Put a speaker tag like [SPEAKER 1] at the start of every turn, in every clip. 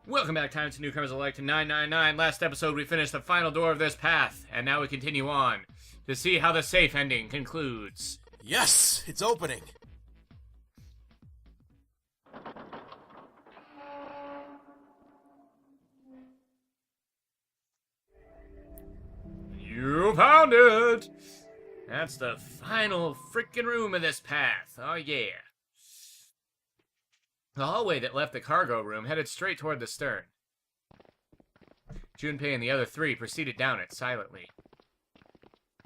[SPEAKER 1] Welcome back, time to newcomers alike, to 999. Last episode, we finished the final door of this path, and now we continue on to see how the safe ending concludes.
[SPEAKER 2] Yes, it's opening.
[SPEAKER 1] You found it! That's the final frickin' room of this path. Oh, yeah. The hallway that left the cargo room headed straight toward the stern. Junpei and the other three proceeded down it silently.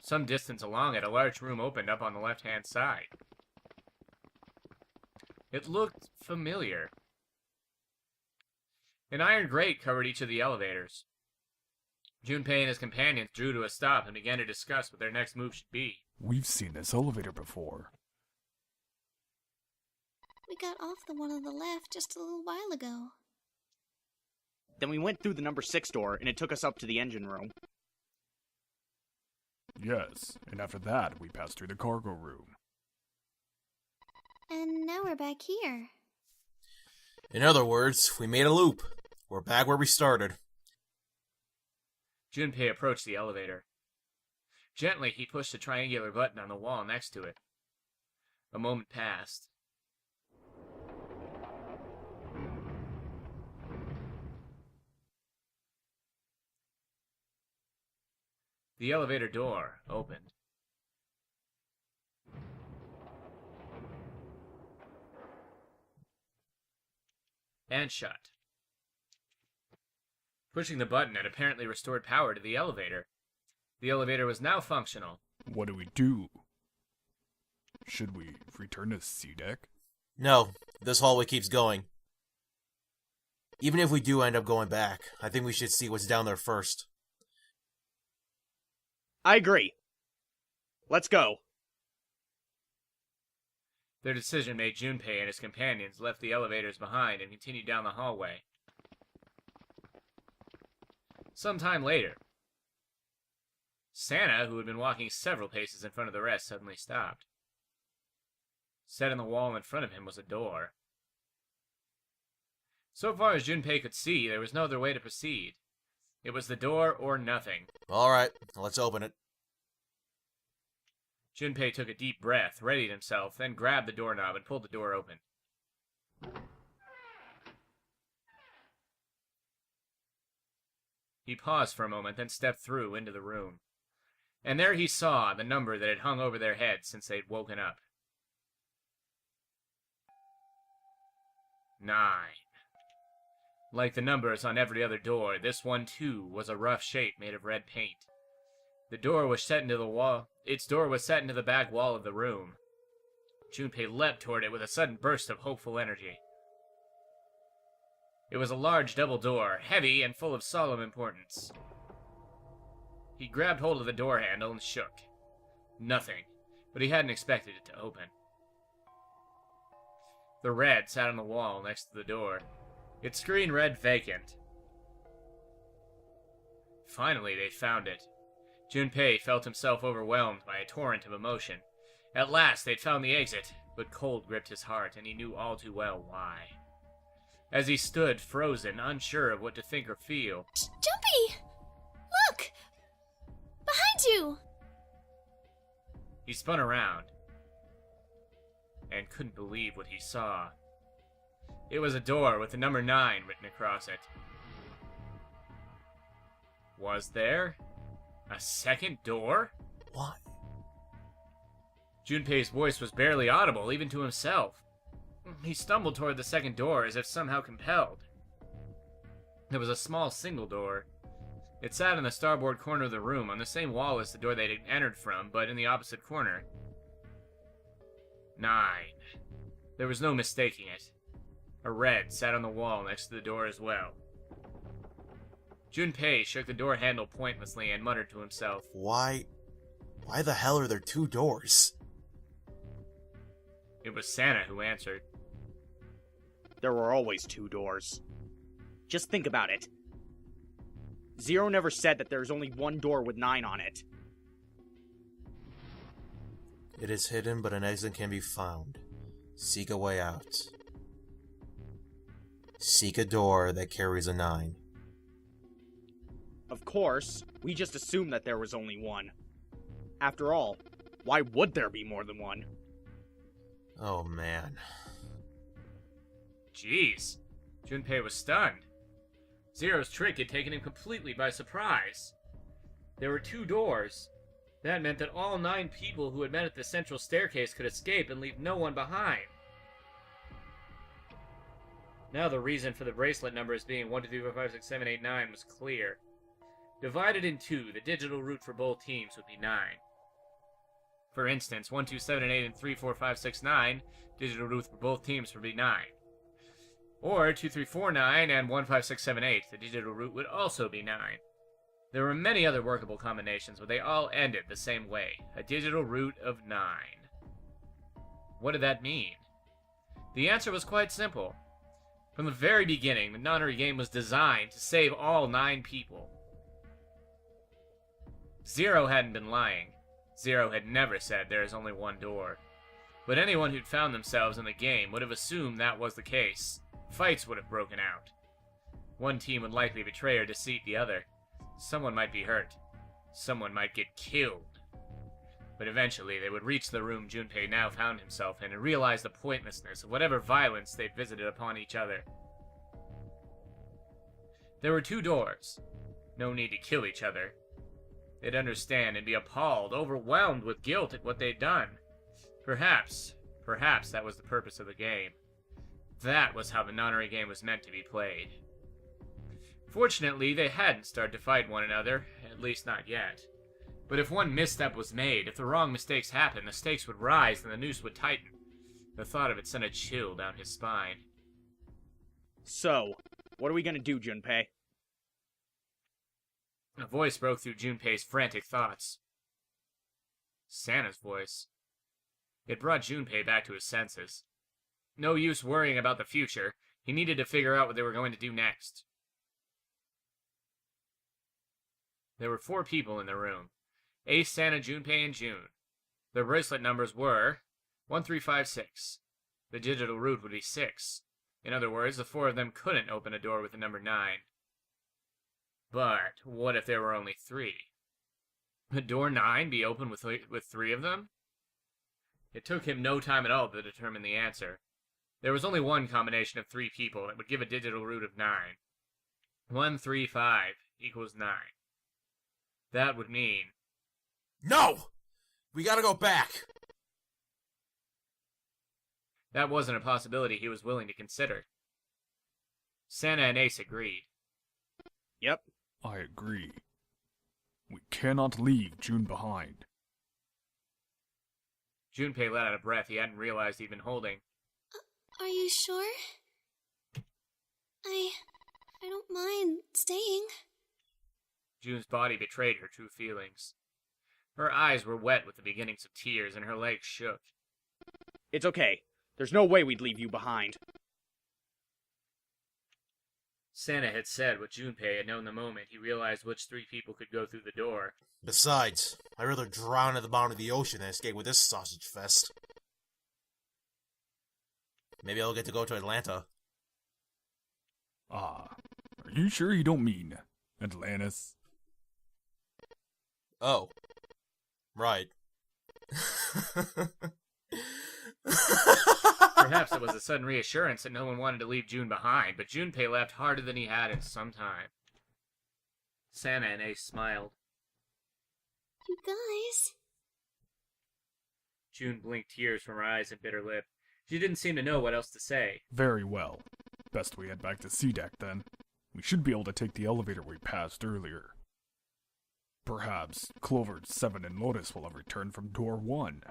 [SPEAKER 1] Some distance along it, a large room opened up on the left-hand side. It looked familiar. An iron grate covered each of the elevators. Junpei and his companions drew to a stop and began to discuss what their next move should be.
[SPEAKER 3] We've seen this elevator before.
[SPEAKER 4] We got off the one on the left just a little while ago.
[SPEAKER 5] Then we went through the number 6 door, and it took us up to the engine room.
[SPEAKER 3] Yes, and after that, we passed through the cargo room.
[SPEAKER 4] And now we're back here.
[SPEAKER 2] In other words, we made a loop. We're back where we started.
[SPEAKER 1] Junpei approached the elevator. Gently, he pushed a triangular button on the wall next to it. A moment passed. The elevator door opened. And shut. Pushing the button had apparently restored power to the elevator. The elevator was now functional.
[SPEAKER 3] What do we do? Should we return to C deck?
[SPEAKER 2] No, this hallway keeps going. Even if we do end up going back, I think we should see what's down there first.
[SPEAKER 5] I agree. Let's go.
[SPEAKER 1] Their decision made Junpei and his companions left the elevators behind and continued down the hallway. Some time later, Santa, who had been walking several paces in front of the rest, suddenly stopped. Set in the wall in front of him was a door. So far as Junpei could see, there was no other way to proceed. It was the door or nothing.
[SPEAKER 2] Alright, let's open it.
[SPEAKER 1] Junpei took a deep breath, readied himself, then grabbed the doorknob and pulled the door open. He paused for a moment, then stepped through into the room. And there he saw the number that had hung over their heads since they'd woken up. 9. Like the numbers on every other door, this one too was a rough shape made of red paint. The door was set into the wall. Its door was set into the back wall of the room. Junpei leapt toward it with a sudden burst of hopeful energy. It was a large double door, heavy and full of solemn importance. He grabbed hold of the door handle and shook. Nothing, but he hadn't expected it to open. The red sat on the wall next to the door. Its screen read vacant. Finally, they found it. Junpei felt himself overwhelmed by a torrent of emotion. At last, they'd found the exit, but cold gripped his heart, and he knew all too well why. As he stood, frozen, unsure of what to think or feel...
[SPEAKER 4] Junpei! Look! Behind you!
[SPEAKER 1] He spun around and couldn't believe what he saw. It was a door with the number 9 written across it. Was there a second door?
[SPEAKER 2] What?
[SPEAKER 1] Junpei's voice was barely audible, even to himself. He stumbled toward the second door as if somehow compelled. It was a small single door. It sat in the starboard corner of the room, on the same wall as the door they'd entered from, but in the opposite corner. 9. There was no mistaking it. A red sat on the wall next to the door as well. Junpei shook the door handle pointlessly and muttered to himself,
[SPEAKER 2] Why the hell are there 2 doors?
[SPEAKER 1] It was Santa who answered.
[SPEAKER 5] There were always 2 doors. Just think about it. Zero never said that there's only one door with 9 on it.
[SPEAKER 2] It is hidden, but an exit can be found. Seek a way out. Seek a door that carries a 9.
[SPEAKER 5] Of course, we just assumed that there was only one. After all, why would there be more than one?
[SPEAKER 2] Oh man.
[SPEAKER 1] Jeez. Junpei was stunned. Zero's trick had taken him completely by surprise. There were 2 doors. That meant that all 9 people who had met at the central staircase could escape and leave no one behind. Now the reason for the bracelet numbers being 1, 2, 3, 4, 5, 6, 7, 8, 9 was clear. Divided in 2, the digital route for both teams would be 9. For instance, 1, 2, 7, and 8, and 3, 4, 5, 6, 9, digital route for both teams would be 9. Or 2, 3, 4, 9, and 1, 5, 6, 7, 8, the digital route would also be 9. There were many other workable combinations, but they all ended the same way, a digital route of 9. What did that mean? The answer was quite simple. From the very beginning, the nonary game was designed to save all 9 people. Zero hadn't been lying. Zero had never said there is only one door. But anyone who'd found themselves in the game would have assumed that was the case. Fights would have broken out. One team would likely betray or deceive the other. Someone might be hurt. Someone might get killed. But eventually they would reach the room Junpei now found himself in and realize the pointlessness of whatever violence they'd visited upon each other. There were 2 doors. No need to kill each other. They'd understand and be appalled, overwhelmed with guilt at what they'd done. Perhaps that was the purpose of the game. That was how the nonary game was meant to be played. Fortunately, they hadn't started to fight one another, at least not yet. But if one misstep was made, if the wrong mistakes happened, the stakes would rise and the noose would tighten. The thought of it sent a chill down his spine.
[SPEAKER 5] So, what are we gonna do, Junpei?
[SPEAKER 1] A voice broke through Junpei's frantic thoughts. Santa's voice. It brought Junpei back to his senses. No use worrying about the future. He needed to figure out what they were going to do next. There were 4 people in the room. Ace, Santa, Junpei, and June. Their bracelet numbers were 1356. The digital route would be 6. In other words, the 4 of them couldn't open a door with the number 9. But what if there were only 3? Would door 9 be open with 3 of them? It took him no time at all to determine the answer. There was only one combination of 3 people that would give a digital route of 9. 1, 3, 5 equals 9. That would mean...
[SPEAKER 2] No! We gotta go back!
[SPEAKER 1] That wasn't a possibility he was willing to consider. Santa and Ace agreed.
[SPEAKER 5] Yep.
[SPEAKER 3] I agree. We cannot leave June behind.
[SPEAKER 1] Junpei let out a breath he hadn't realized he'd been holding.
[SPEAKER 4] Are you sure? I don't mind staying.
[SPEAKER 1] June's body betrayed her true feelings. Her eyes were wet with the beginnings of tears, and her legs shook.
[SPEAKER 5] It's okay. There's no way we'd leave you behind.
[SPEAKER 1] Santa had said what Junpei had known the moment he realized which 3 people could go through the door.
[SPEAKER 2] Besides, I'd rather drown at the bottom of the ocean than escape with this sausage fest. Maybe I'll get to go to Atlanta.
[SPEAKER 3] Ah, are you sure you don't mean Atlantis?
[SPEAKER 2] Oh. Right.
[SPEAKER 1] Perhaps it was a sudden reassurance that no one wanted to leave June behind, but Junpei laughed harder than he had in some time. Santa and Ace smiled.
[SPEAKER 4] You guys...
[SPEAKER 1] June blinked tears from her eyes and bit her lip. She didn't seem to know what else to say.
[SPEAKER 3] Very well. Best we head back to C-Deck then. We should be able to take the elevator we passed earlier. Perhaps Clover, 7, and Lotus will have returned from door 1.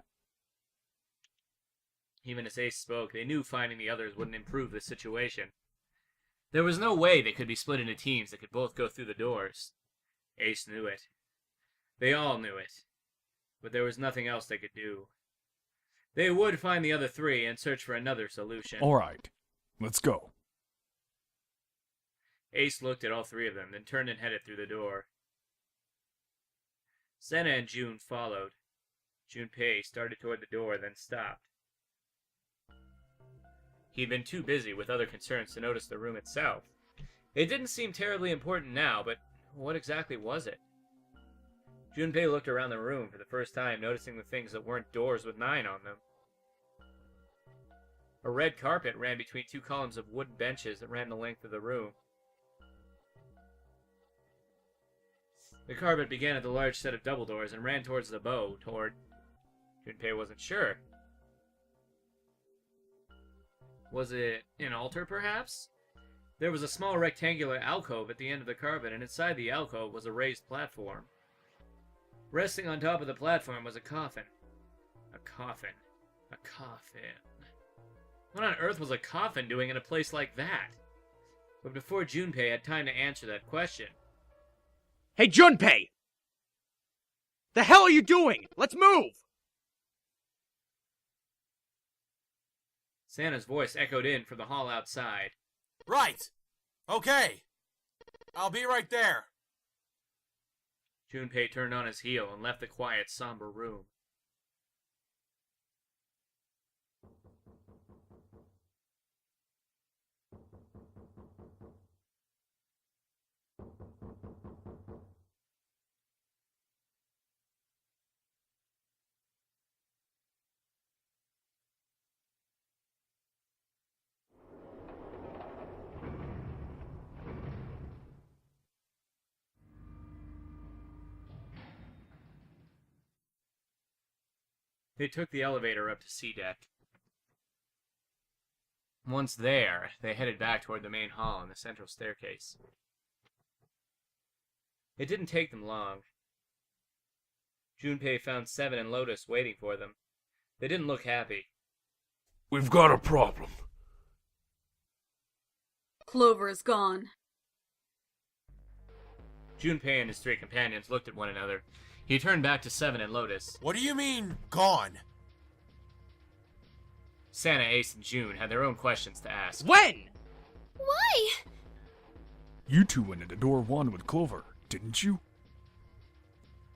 [SPEAKER 1] Even as Ace spoke, they knew finding the others wouldn't improve the situation. There was no way they could be split into teams that could both go through the doors. Ace knew it. They all knew it. But there was nothing else they could do. They would find the other 3 and search for another solution.
[SPEAKER 3] Alright, let's go.
[SPEAKER 1] Ace looked at all 3 of them, then turned and headed through the door. Santa and June followed. Junpei started toward the door, then stopped. He'd been too busy with other concerns to notice the room itself. It didn't seem terribly important now, but what exactly was it? Junpei looked around the room for the first time, noticing the things that weren't doors with 9 on them. A red carpet ran between 2 columns of wooden benches that ran the length of the room. The carpet began at the large set of double doors and ran towards the bow, Junpei wasn't sure. Was it an altar, perhaps? There was a small rectangular alcove at the end of the carpet, and inside the alcove was a raised platform. Resting on top of the platform was a coffin. A coffin. A coffin. What on earth was a coffin doing in a place like that? But before Junpei had time to answer that question...
[SPEAKER 5] Hey, Junpei! The hell are you doing? Let's move!
[SPEAKER 1] Santa's voice echoed in from the hall outside.
[SPEAKER 2] Right. Okay. I'll be right there.
[SPEAKER 1] Junpei turned on his heel and left the quiet, somber room. They took the elevator up to C deck. Once there, they headed back toward the main hall and the central staircase. It didn't take them long. Junpei found 7 and Lotus waiting for them. They didn't look happy.
[SPEAKER 6] We've got a problem.
[SPEAKER 7] Clover is gone.
[SPEAKER 1] Junpei and his 3 companions looked at one another. He turned back to 7 and Lotus.
[SPEAKER 2] What do you mean, gone?
[SPEAKER 1] Santa, Ace, and June had their own questions to ask.
[SPEAKER 5] When?
[SPEAKER 4] Why?
[SPEAKER 3] You two went into door 1 with Clover, didn't you?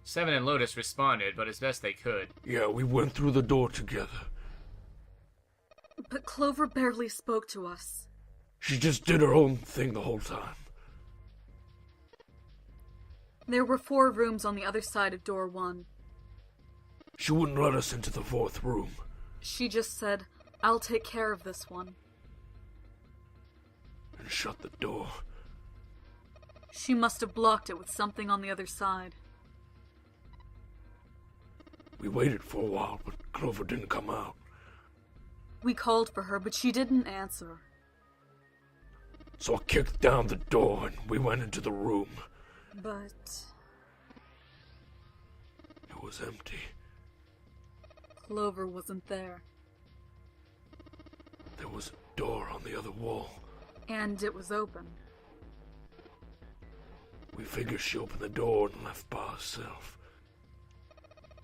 [SPEAKER 1] 7 and Lotus responded, but as best they could.
[SPEAKER 6] Yeah, we went through the door together.
[SPEAKER 7] But Clover barely spoke to us.
[SPEAKER 6] She just did her own thing the whole time.
[SPEAKER 7] There were 4 rooms on the other side of door 1.
[SPEAKER 6] She wouldn't let us into the 4th room.
[SPEAKER 7] She just said, "I'll take care of this one."
[SPEAKER 6] And shut the door.
[SPEAKER 7] She must have blocked it with something on the other side.
[SPEAKER 6] We waited for a while, but Clover didn't come out.
[SPEAKER 7] We called for her, but she didn't answer.
[SPEAKER 6] So I kicked down the door and we went into the room.
[SPEAKER 7] But
[SPEAKER 6] It was empty.
[SPEAKER 7] Clover wasn't there.
[SPEAKER 6] There was a door on the other wall.
[SPEAKER 7] And it was open.
[SPEAKER 6] We figured she opened the door and left by herself.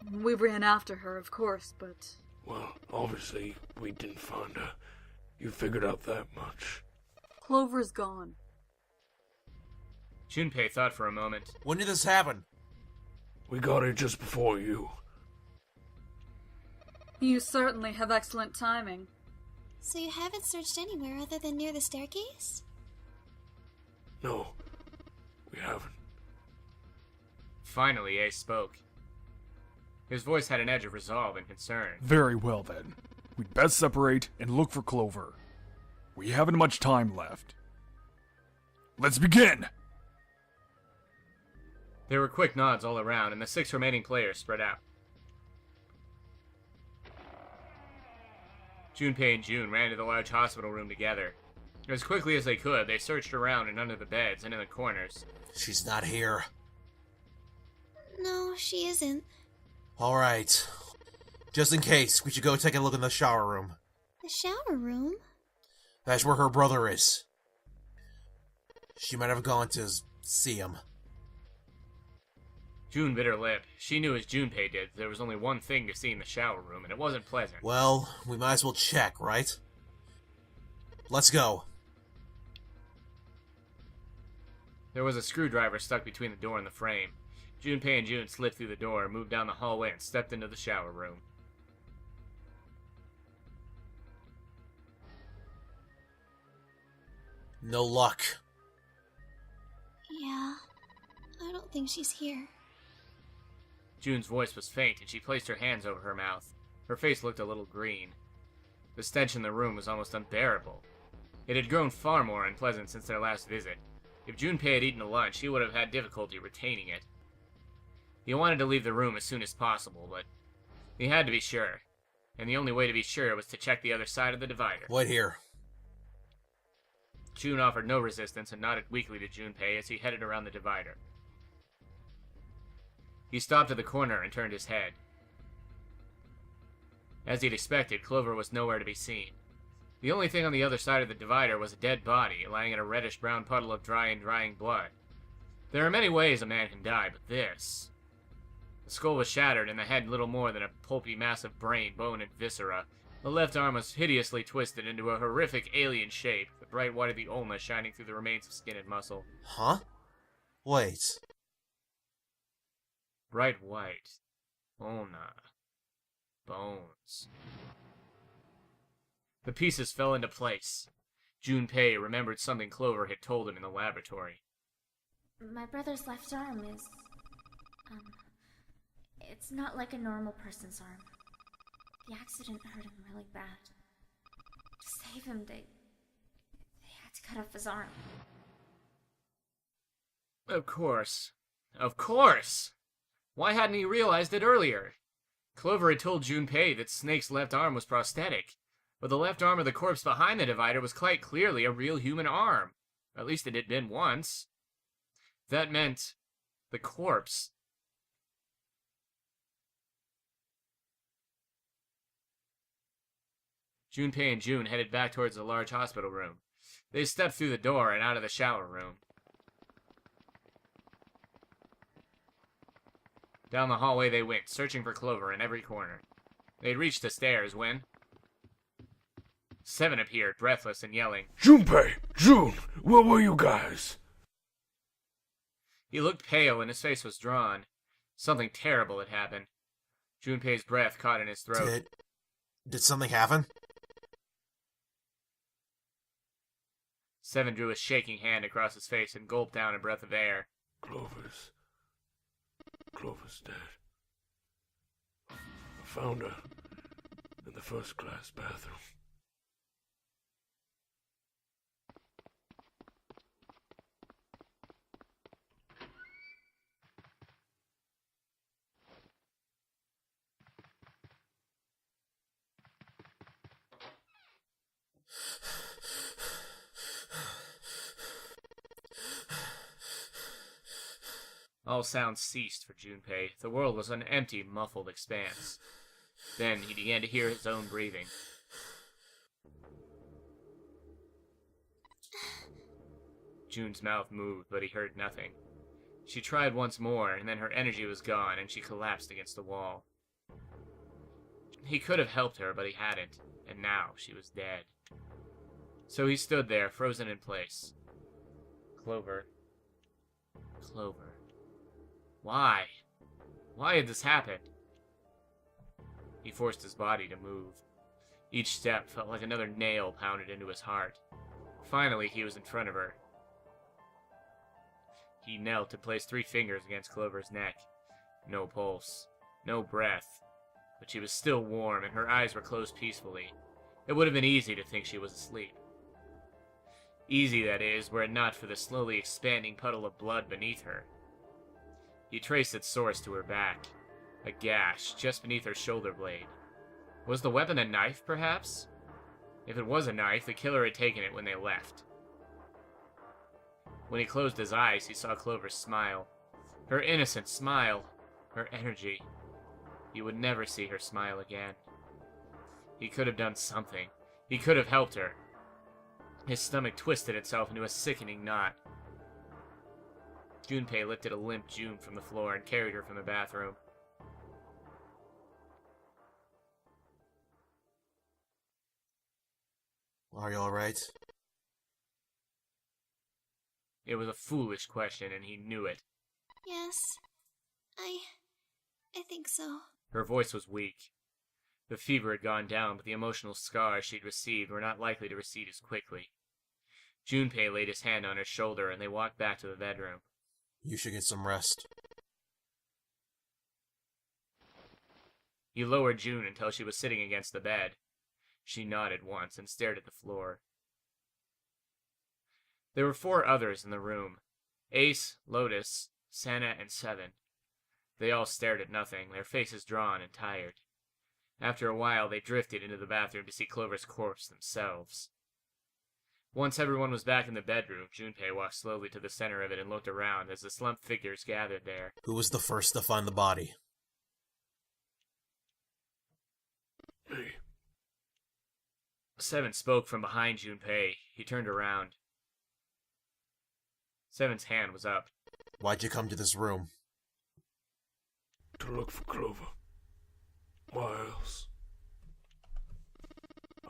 [SPEAKER 7] We ran after her, of course, but...
[SPEAKER 6] Well, obviously, we didn't find her. You figured out that much.
[SPEAKER 7] Clover's gone.
[SPEAKER 1] Junpei thought for a moment.
[SPEAKER 2] When did this happen?
[SPEAKER 6] We got her just before you.
[SPEAKER 7] You certainly have excellent timing.
[SPEAKER 4] So you haven't searched anywhere other than near the staircase?
[SPEAKER 6] No, we haven't.
[SPEAKER 1] Finally, Ace spoke. His voice had an edge of resolve and concern.
[SPEAKER 3] Very well then. We'd best separate and look for Clover. We haven't much time left. Let's begin!
[SPEAKER 1] There were quick nods all around, and the 6 remaining players spread out. Junpei and June ran to the large hospital room together. As quickly as they could, they searched around and under the beds and in the corners.
[SPEAKER 2] She's not here.
[SPEAKER 4] No, she isn't.
[SPEAKER 2] Alright. Just in case, we should go take a look in the shower room.
[SPEAKER 4] The shower room?
[SPEAKER 2] That's where her brother is. She might have gone to see him.
[SPEAKER 1] June bit her lip. She knew as Junpei did there was only one thing to see in the shower room, and it wasn't pleasant.
[SPEAKER 2] Well, we might as well check, right? Let's go.
[SPEAKER 1] There was a screwdriver stuck between the door and the frame. Junpei and June slipped through the door, moved down the hallway, and stepped into the shower room.
[SPEAKER 2] No luck.
[SPEAKER 4] Yeah, I don't think she's here.
[SPEAKER 1] June's voice was faint, and she placed her hands over her mouth. Her face looked a little green. The stench in the room was almost unbearable. It had grown far more unpleasant since their last visit. If Junpei had eaten a lunch, he would have had difficulty retaining it. He wanted to leave the room as soon as possible, but he had to be sure. And the only way to be sure was to check the other side of the divider.
[SPEAKER 2] Wait here.
[SPEAKER 1] June offered no resistance and nodded weakly to Junpei as he headed around the divider. He stopped at the corner and turned his head. As he'd expected, Clover was nowhere to be seen. The only thing on the other side of the divider was a dead body, lying in a reddish-brown puddle of dry and drying blood. There are many ways a man can die, but this... The skull was shattered, and the head little more than a pulpy mass of brain, bone, and viscera. The left arm was hideously twisted into a horrific alien shape, the bright white of the ulna shining through the remains of skin and muscle.
[SPEAKER 2] Huh? Wait.
[SPEAKER 1] Bright white. Ulna. Bones. The pieces fell into place. Junpei remembered something Clover had told him in the laboratory.
[SPEAKER 8] My brother's left arm is... It's not like a normal person's arm. The accident hurt him really bad. To save him, they had to cut off his arm.
[SPEAKER 1] Of course. Of course! Why hadn't he realized it earlier? Clover had told Junpei that Snake's left arm was prosthetic, but the left arm of the corpse behind the divider was quite clearly a real human arm. At least it had been once. That meant the corpse. Junpei and June headed back towards the large hospital room. They stepped through the door and out of the shower room. Down the hallway they went, searching for Clover in every corner. They had reached the stairs when... Seven appeared, breathless and yelling.
[SPEAKER 6] Junpei! June! Where were you guys?
[SPEAKER 1] He looked pale and his face was drawn. Something terrible had happened. Junpei's breath caught in his throat.
[SPEAKER 2] Did something happen?
[SPEAKER 1] Seven drew a shaking hand across his face and gulped down a breath of air.
[SPEAKER 6] Clover's dead. I found her in the first-class bathroom.
[SPEAKER 1] All sounds ceased for Junpei. The world was an empty, muffled expanse. Then he began to hear his own breathing. June's mouth moved, but he heard nothing. She tried once more, and then her energy was gone, and she collapsed against the wall. He could have helped her, but he hadn't, and now she was dead. So he stood there, frozen in place. Clover. Clover. Why? Why had this happened? He forced his body to move. Each step felt like another nail pounded into his heart. Finally, he was in front of her. He knelt and placed 3 fingers against Clover's neck. No pulse, no breath, but she was still warm and her eyes were closed peacefully. It would have been easy to think she was asleep. Easy, that is, were it not for the slowly expanding puddle of blood beneath her. He traced its source to her back, a gash just beneath her shoulder blade. Was the weapon a knife, perhaps? If it was a knife, the killer had taken it when they left. When he closed his eyes, he saw Clover's smile. Her innocent smile. Her energy. He would never see her smile again. He could have done something. He could have helped her. His stomach twisted itself into a sickening knot. Junpei lifted a limp June from the floor and carried her from the bathroom.
[SPEAKER 2] Are you alright?
[SPEAKER 1] It was a foolish question, and he knew it.
[SPEAKER 4] Yes, I think so.
[SPEAKER 1] Her voice was weak. The fever had gone down, but the emotional scars she'd received were not likely to recede as quickly. Junpei laid his hand on her shoulder, and they walked back to the bedroom.
[SPEAKER 2] You should get some rest.
[SPEAKER 1] He lowered June until she was sitting against the bed. She nodded once and stared at the floor. There were 4 others in the room. Ace, Lotus, Senna, and Seven. They all stared at nothing, their faces drawn and tired. After a while, they drifted into the bathroom to see Clover's corpse themselves. Once everyone was back in the bedroom, Junpei walked slowly to the center of it and looked around as the slumped figures gathered there.
[SPEAKER 2] Who was the first to find the body?
[SPEAKER 6] Me.
[SPEAKER 1] Seven spoke from behind Junpei. He turned around. Seven's hand was up.
[SPEAKER 2] Why'd you come to this room?
[SPEAKER 6] To look for Clover. Why else?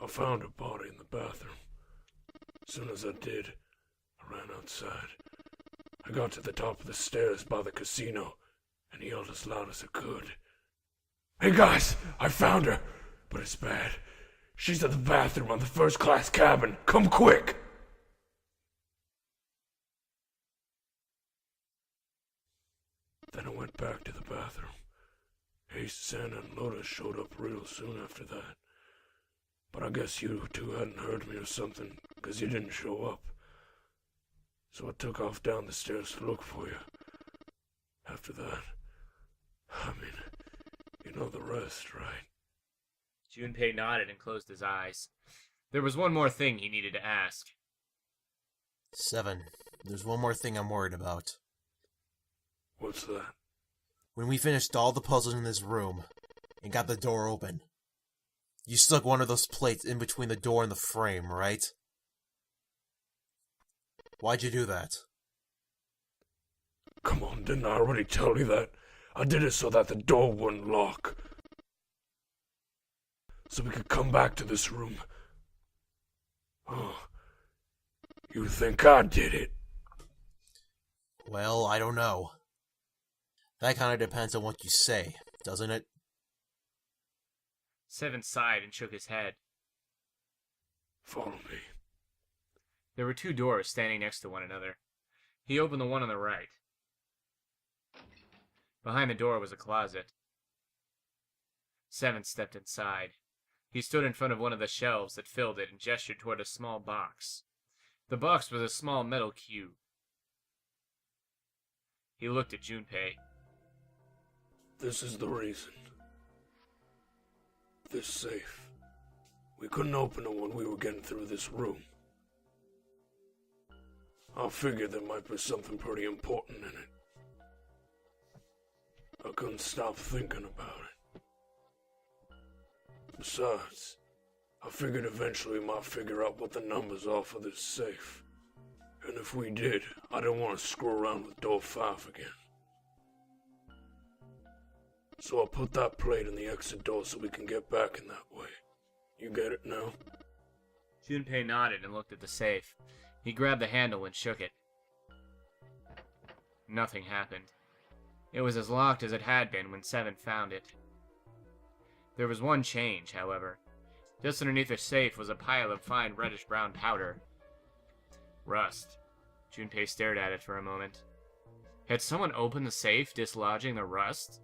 [SPEAKER 6] I found her body in the bathroom. As soon as I did, I ran outside. I got to the top of the stairs by the casino and yelled as loud as I could. Hey guys, I found her! But it's bad. She's at the bathroom on the first-class cabin. Come quick! Then I went back to the bathroom. Ace, Santa, and Lotus showed up real soon after that. But I guess you two hadn't heard me or something, because you didn't show up. So I took off down the stairs to look for you. After that, I mean, you know the rest, right?
[SPEAKER 1] Junpei nodded and closed his eyes. There was one more thing he needed to ask.
[SPEAKER 2] Seven, there's one more thing I'm worried about.
[SPEAKER 6] What's that?
[SPEAKER 2] When we finished all the puzzles in this room and got the door open, you stuck one of those plates in between the door and the frame, right? Why'd you do that?
[SPEAKER 6] Come on, didn't I already tell you that? I did it so that the door wouldn't lock. So we could come back to this room. Oh, you think I did it?
[SPEAKER 2] Well, I don't know. That kind of depends on what you say, doesn't it?
[SPEAKER 1] Seven sighed and shook his head.
[SPEAKER 6] Follow me.
[SPEAKER 1] There were 2 doors standing next to one another. He opened the one on the right. Behind the door was a closet. Seven stepped inside. He stood in front of one of the shelves that filled it and gestured toward a small box. The box was a small metal cube. He looked at Junpei.
[SPEAKER 6] This is the reason. This safe. We couldn't open it when we were getting through this room. I figured there might be something pretty important in it. I couldn't stop thinking about it. Besides, I figured eventually we might figure out what the numbers are for this safe. And if we did, I didn't want to screw around with door 5 again. So I put that plate in the exit door so we can get back in that way. You get it now?
[SPEAKER 1] Junpei nodded and looked at the safe. He grabbed the handle and shook it. Nothing happened. It was as locked as it had been when Seven found it. There was one change, however. Just underneath the safe was a pile of fine reddish-brown powder. Rust. Junpei stared at it for a moment. Had someone opened the safe, dislodging the rust?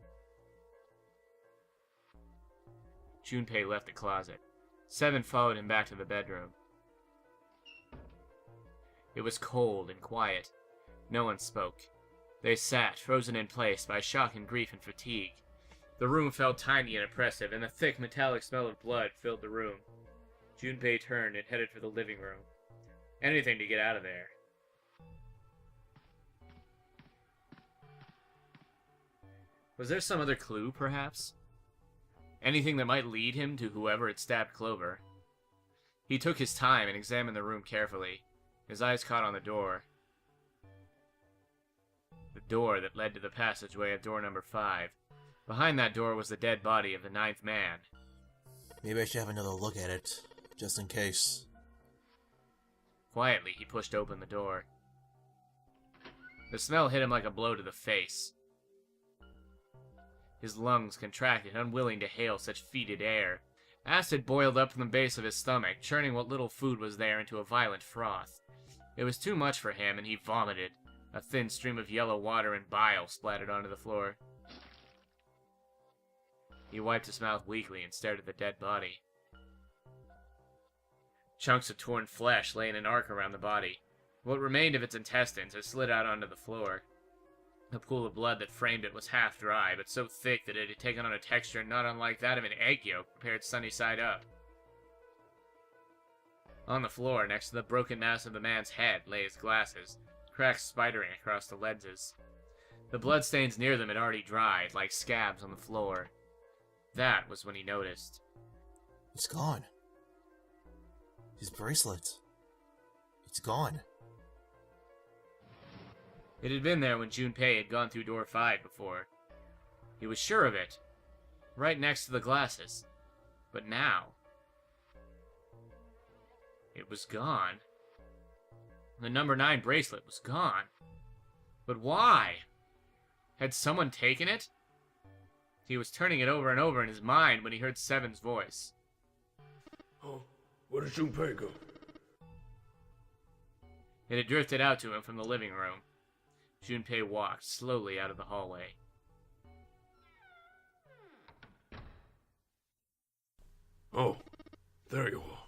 [SPEAKER 1] Junpei left the closet. Seven followed him back to the bedroom. It was cold and quiet. No one spoke. They sat, frozen in place by shock and grief and fatigue. The room felt tiny and oppressive, and the thick metallic smell of blood filled the room. Junpei turned and headed for the living room. Anything to get out of there. Was there some other clue, perhaps? Anything that might lead him to whoever had stabbed Clover? He took his time and examined the room carefully. His eyes caught on the door. The door that led to the passageway of door number 5. Behind that door was the dead body of the 9th man.
[SPEAKER 2] Maybe I should have another look at it, just in case.
[SPEAKER 1] Quietly, he pushed open the door. The smell hit him like a blow to the face. His lungs contracted, unwilling to hail such fetid air. Acid boiled up from the base of his stomach, churning what little food was there into a violent froth. It was too much for him, and he vomited. A thin stream of yellow water and bile splattered onto the floor. He wiped his mouth weakly and stared at the dead body. Chunks of torn flesh lay in an arc around the body. What remained of its intestines had slid out onto the floor. The pool of blood that framed it was half dry, but so thick that it had taken on a texture not unlike that of an egg yolk prepared sunny side up. On the floor, next to the broken mass of the man's head, lay his glasses, cracks spidering across the lenses. The bloodstains near them had already dried, like scabs on the floor. That was when he noticed.
[SPEAKER 2] It's gone. His bracelet. It's gone.
[SPEAKER 1] It had been there when Junpei had gone through door 5 before. He was sure of it. Right next to the glasses. But now... it was gone. The number 9 bracelet was gone. But why? Had someone taken it? He was turning it over and over in his mind when he heard Seven's voice.
[SPEAKER 6] Oh, where did Junpei go?
[SPEAKER 1] It had drifted out to him from the living room. Junpei walked slowly out of the hallway.
[SPEAKER 6] Oh, there you are.